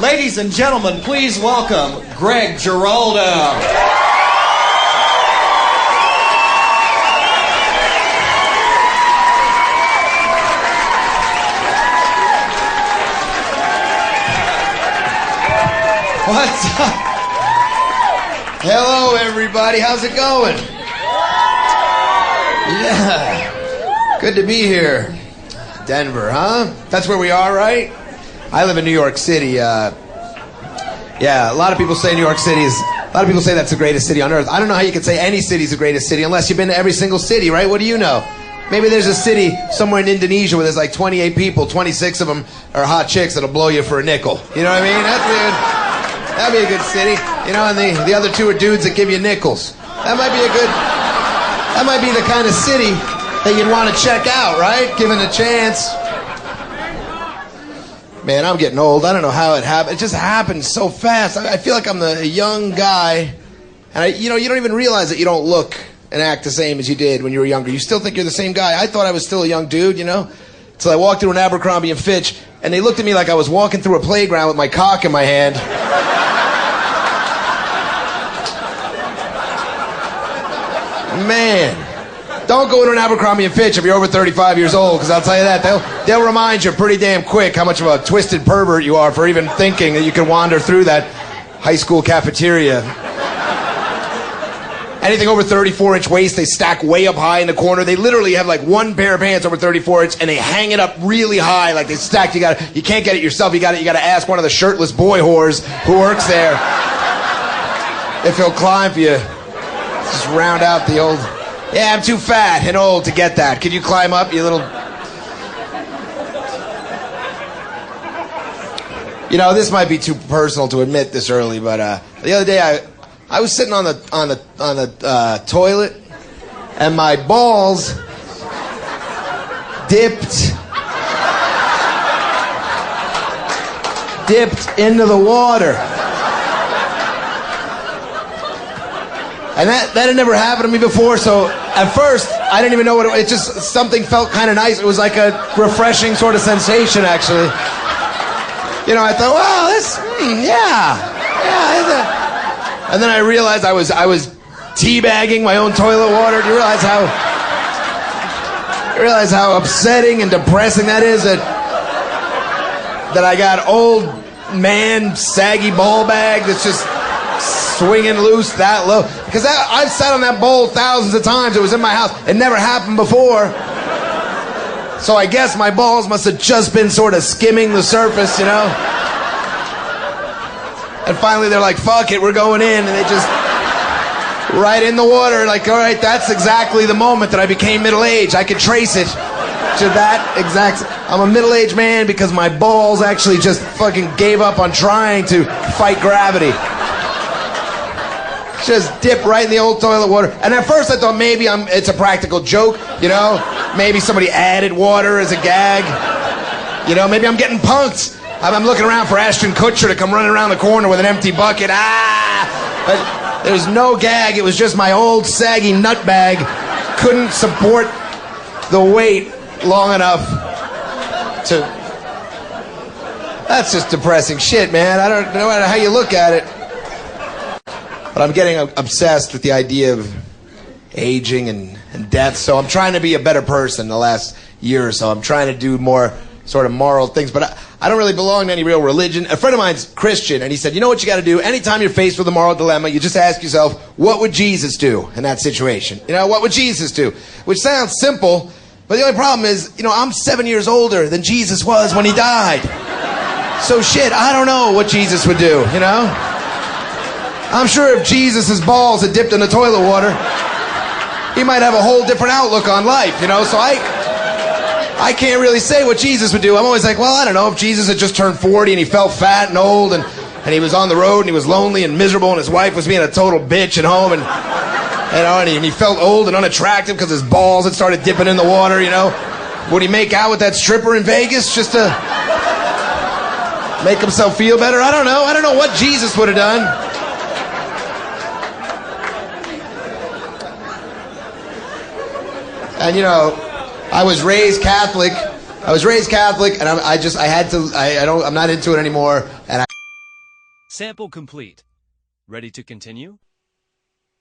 Ladies and gentlemen, please welcome Greg Giraldo. What's up? Hello, everybody. How's it going? Yeah. Good to be here. Denver, huh? That's where we are, right? I live in New York City. Yeah, a lot of people say New York City is... A lot of people say that's the greatest city on earth. I don't know how you can say any city's the greatest city unless you've been to every single city, right? What do you know? Maybe there's a city somewhere in Indonesia where there's like 28 people, 26 of them are hot chicks that'll blow you for a nickel. You know what I mean? That'd be a good city. You know, and the other two are dudes that give you nickels. That might be the kind of city that you'd want to check out, right? Given a chance. Man, I'm getting old. I don't know how it happened. It just happened so fast. I feel like I'm the young guy. And you don't even realize that you don't look and act the same as you did when you were younger. You still think you're the same guy. I thought I was still a young dude, you know? So I walked through an Abercrombie & Fitch, and they looked at me like I was walking through a playground with my cock in my hand. Man, don't go into an Abercrombie & Fitch if you're over 35 years old, because I'll tell you that, they'll remind you pretty damn quick how much of a twisted pervert you are for even thinking that you can wander through that high school cafeteria. Anything over 34-inch waist, they stack way up high in the corner. They literally have like one pair of pants over 34-inch, and they hang it up really high, like they stacked. You can't get it yourself. You got to ask one of the shirtless boy whores who works there if he'll climb for you. Just round out the old... Yeah, I'm too fat and old to get that. Could you climb up, you little... You know, this might be too personal to admit this early, but the other day I was sitting on the toilet, and my balls dipped into the water. And that had never happened to me before, so at first, I didn't even know what it just, something felt kind of nice. It was like a refreshing sort of sensation, actually. You know, I thought, wow, yeah. And then I realized I was teabagging my own toilet water. Do you realize how upsetting and depressing that is? That I got old man saggy ball bag that's just swinging loose that low. Because I've sat on that bowl thousands of times. It was in my house. It never happened before. So I guess my balls must have just been sort of skimming the surface, you know? And finally they're like, fuck it, we're going in. And they just, right in the water, like, all right, that's exactly the moment that I became middle-aged. I could trace it to that exact... I'm a middle-aged man because my balls actually just fucking gave up on trying to fight gravity. Just dip right in the old toilet water. And at first I thought maybe it's a practical joke, you know? Maybe somebody added water as a gag. You know, maybe I'm getting punked. I'm looking around for Ashton Kutcher to come running around the corner with an empty bucket. But there's no gag. It was just my old saggy nut bag couldn't support the weight long enough to... That's just depressing shit, man. I don't know how you look at it. But I'm getting obsessed with the idea of aging and death, so I'm trying to be a better person the last year or so. I'm trying to do more sort of moral things, but I don't really belong to any real religion. A friend of mine's Christian, and he said, you know what you got to do? Anytime you're faced with a moral dilemma, you just ask yourself, what would Jesus do in that situation? You know, what would Jesus do? Which sounds simple, but the only problem is, you know, I'm 7 years older than Jesus was when he died. So shit, I don't know what Jesus would do, you know? I'm sure if Jesus' balls had dipped in the toilet water, he might have a whole different outlook on life, you know? So I can't really say what Jesus would do. I'm always like, well, I don't know, if Jesus had just turned 40 and he felt fat and old and he was on the road and he was lonely and miserable and his wife was being a total bitch at home and, you know, and he felt old and unattractive because his balls had started dipping in the water, you know? Would he make out with that stripper in Vegas just to make himself feel better? I don't know. I don't know what Jesus would have done. And you know, I was raised Catholic, and I'm not into it anymore, and Sample complete. Ready to continue?